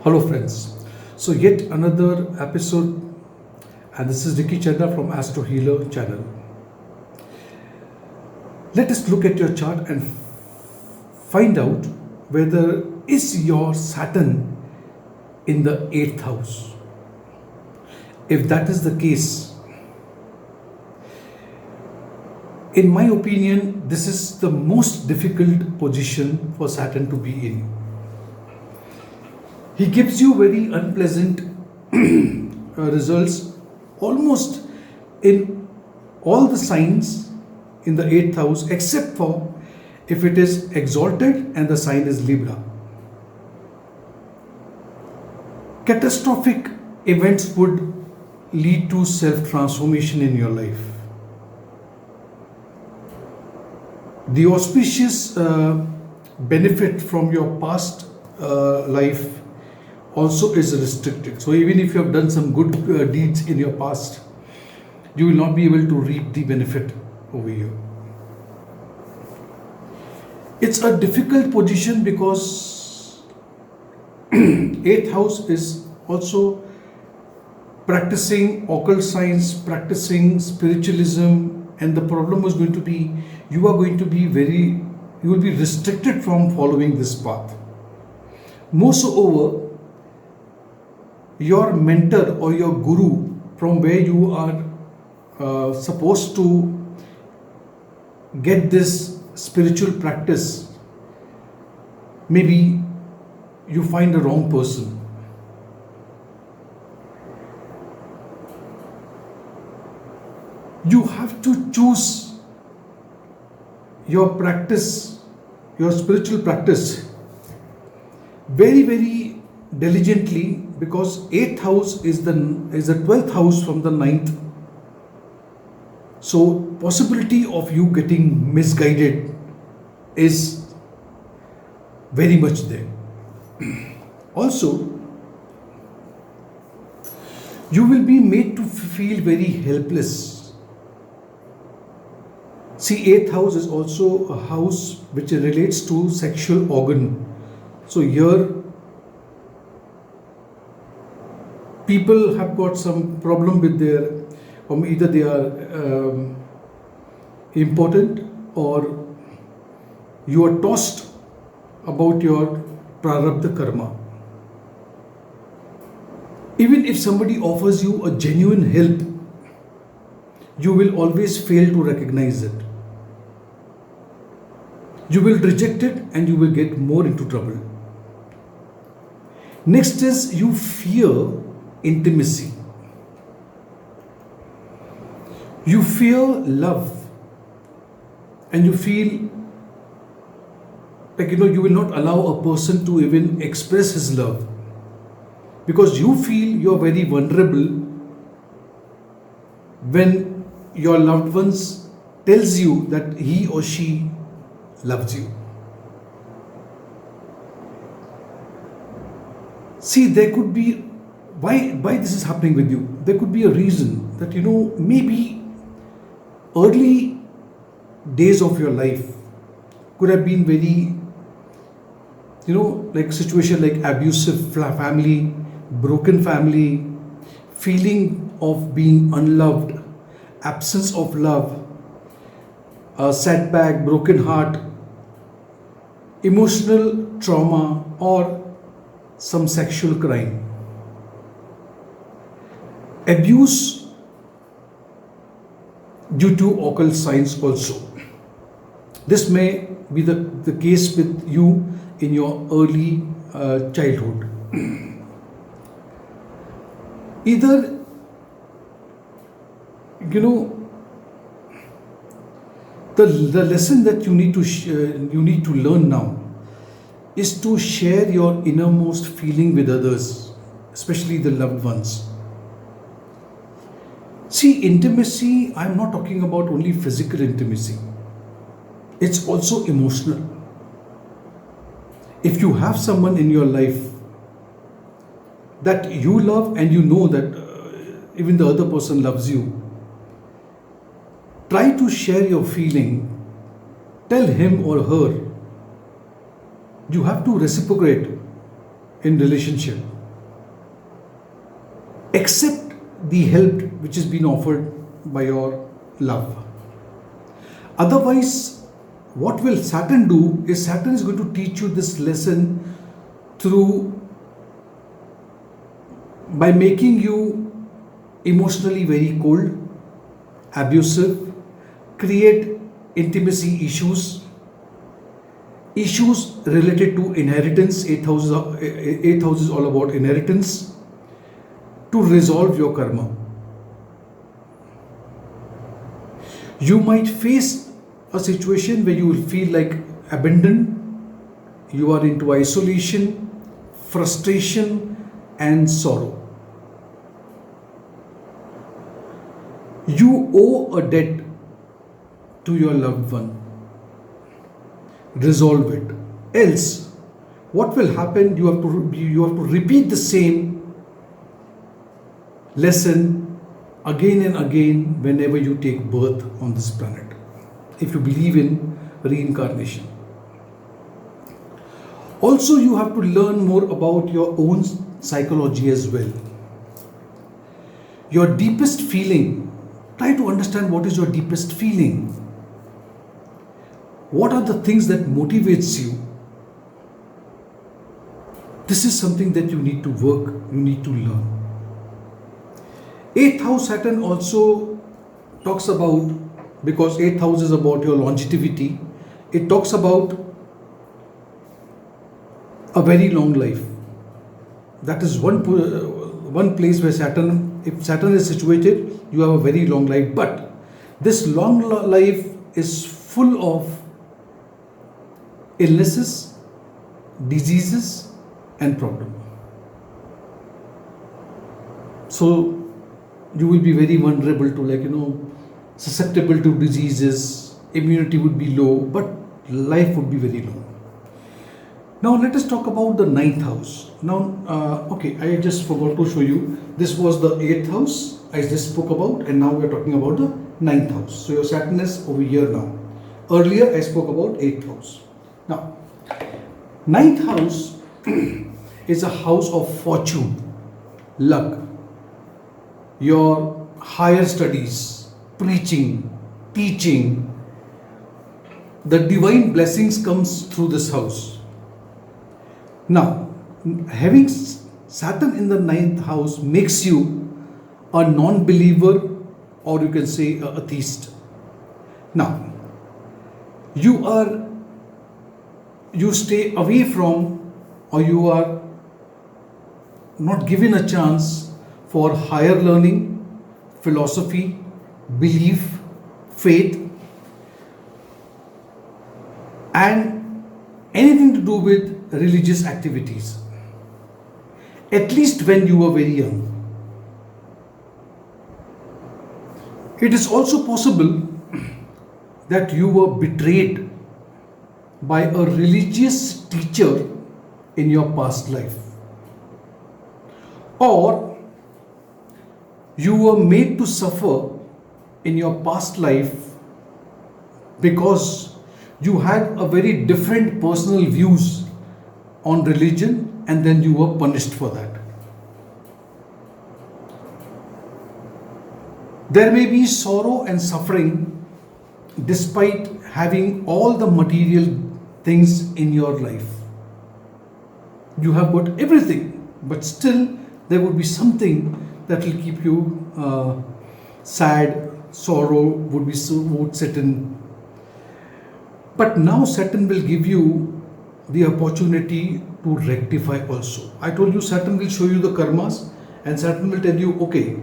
Hello, friends. So, yet another episode, and this is Chadha from Astro Healer channel. Let us look at your chart and find out whether is your Saturn in the 8th house. If that is the case, in my opinion, this is the most difficult position for Saturn to be in. He gives you very unpleasant results almost in all the signs in the 8th house except for if it is exalted and the sign is Libra. Catastrophic events would lead to self-transformation in your life. The auspicious benefit from your past life also is restricted. So even if you have done some good deeds in your past, you will not be able to reap the benefit over here. It's a difficult position because 8th house is also practicing occult science, practicing spiritualism, and the problem is going to be you will be restricted from following this path. Moreover, your mentor or your guru from where you are supposed to get this spiritual practice, maybe you find the wrong person. You have to choose your practice, your spiritual practice very, very diligently, because 8th house is the 12th house from the 9th. So possibility of you getting misguided is very much there. Also, you will be made to feel very helpless. See, 8th house is also a house which relates to sexual organ. So here people have got some problem with their, or either they are impotent or you are tossed about your prarabdha karma. Even if somebody offers you a genuine help, you will always fail to recognize it. You will reject it and you will get more into trouble. Next is you fear intimacy. You fear love and you feel like you will not allow a person to even express his love because you feel you are very vulnerable when your loved ones tells you that he or she loves you. See, there could be why this is happening with you. There could be a reason that maybe early days of your life could have been very like situation like abusive family, broken family, feeling of being unloved, absence of love, a setback, broken heart, emotional trauma, or some sexual crime. Abuse due to occult science also. This may be the case with you in your early childhood. Either, the lesson that you need to learn now is to share your innermost feeling with others, especially the loved ones. See, intimacy, I'm not talking about only physical intimacy. It's also emotional. If you have someone in your life that you love and you know that even the other person loves you, try to share your feeling. Tell him or her. You have to reciprocate. in relationship. Accept the help which is being offered by your love. Otherwise, what will Saturn do is Saturn is going to teach you this lesson through by making you emotionally very cold, abusive, create intimacy issues related to inheritance. Eighth house is all about inheritance, to resolve your karma. You might face a situation where you will feel like abandoned, you are into isolation, frustration and sorrow. You owe a debt to your loved one. Resolve it. Else, what will happen? You have to repeat the same lesson again and again whenever you take birth on this planet, if you believe in reincarnation. Also, you have to learn more about your own psychology as well. Your deepest feeling. Try to understand what is your deepest feeling. What are the things that motivates you? This is something that you need to work, you need to learn. 8th house Saturn also talks about, because 8th house is about your longevity, it talks about a very long life. That is one place where Saturn, if Saturn is situated, you have a very long life. But this long life is full of illnesses, diseases and problems. So you will be very vulnerable to susceptible to diseases, immunity would be low, but life would be very long. Now let us talk about the 9th house. Now, I just forgot to show you. This was the 8th house I just spoke about, and now we are talking about the 9th house. So your Saturn is over here now. Earlier I spoke about 8th house. Now, 9th house is a house of fortune, luck, your higher studies, preaching, teaching. The divine blessings comes through this house. Now, having Saturn in the 9th house makes you a non-believer, or you can say an atheist. Now, you stay away from, or you are not given a chance for higher learning, philosophy, belief, faith, and anything to do with religious activities, at least when you were very young. It is also possible that you were betrayed by a religious teacher in your past life, or you were made to suffer in your past life because you had a very different personal views on religion, and then you were punished for that. There may be sorrow and suffering despite having all the material things in your life. You have got everything, but still there would be something that will keep you sad, sorrow would set in. But now Saturn will give you the opportunity to rectify also. I told you Saturn will show you the karmas, and Saturn will tell you, okay,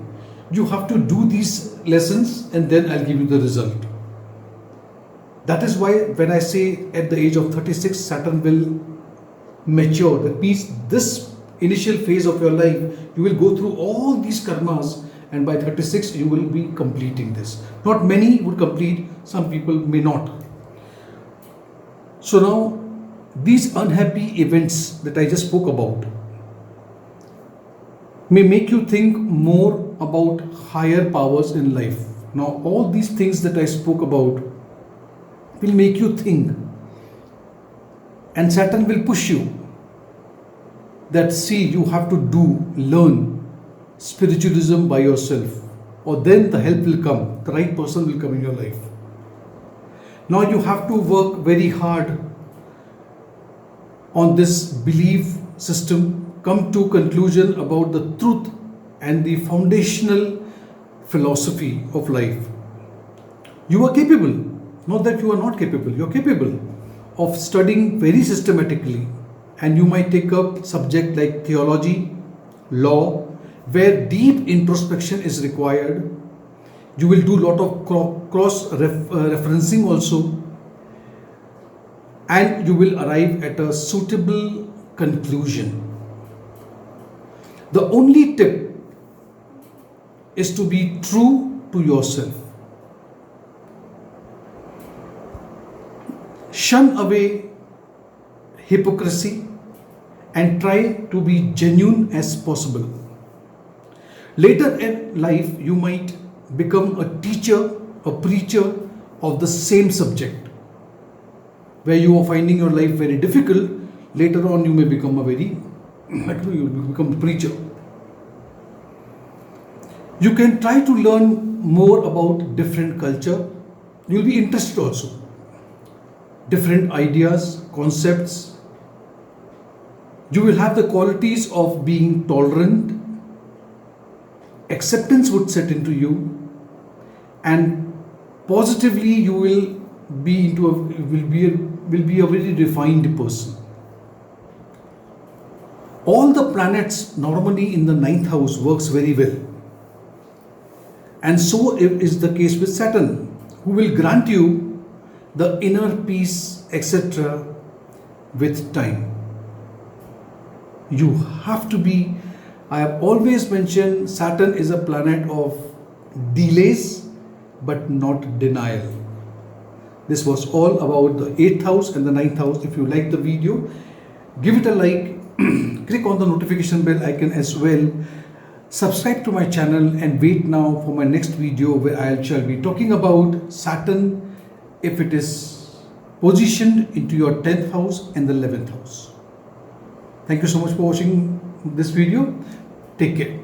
you have to do these lessons and then I'll give you the result. That is why when I say at the age of 36, Saturn will mature. That means this initial phase of your life, you will go through all these karmas, and by 36 you will be completing this. Not many would complete, some people may not. So now these unhappy events that I just spoke about may make you think more about higher powers in life. Now all these things that I spoke about will make you think, and Saturn will push you. that see you have to learn spiritualism by yourself, or then the help will come, the right person will come in your life. Now you have to work very hard on this belief system, come to conclusion about the truth and the foundational philosophy of life. You are capable, not that you are not capable, you are capable of studying very systematically, and you might take up subject like theology, law, where deep introspection is required. You will do a lot of cross referencing also, and you will arrive at a suitable conclusion. The only tip is to be true to yourself. Shun away hypocrisy and try to be genuine as possible. Later in life, you might become a teacher, a preacher of the same subject. Where you are finding your life very difficult, later on you may become you become a preacher. You can try to learn more about different culture. You will be interested also. Different ideas, concepts. You will have the qualities of being tolerant. Acceptance would set into you, and positively you will be a very refined person. All the planets normally in the 9th house works very well, and so is the case with Saturn, who will grant you the inner peace, etc. with time. You have to be, I have always mentioned, Saturn is a planet of delays but not denial. This was all about the 8th house and the 9th house. If you like the video, give it a like, click on the notification bell icon as well. Subscribe to my channel and wait now for my next video, where I shall be talking about Saturn, if it is positioned into your 10th house and the 11th house. Thank you so much for watching this video. Take care.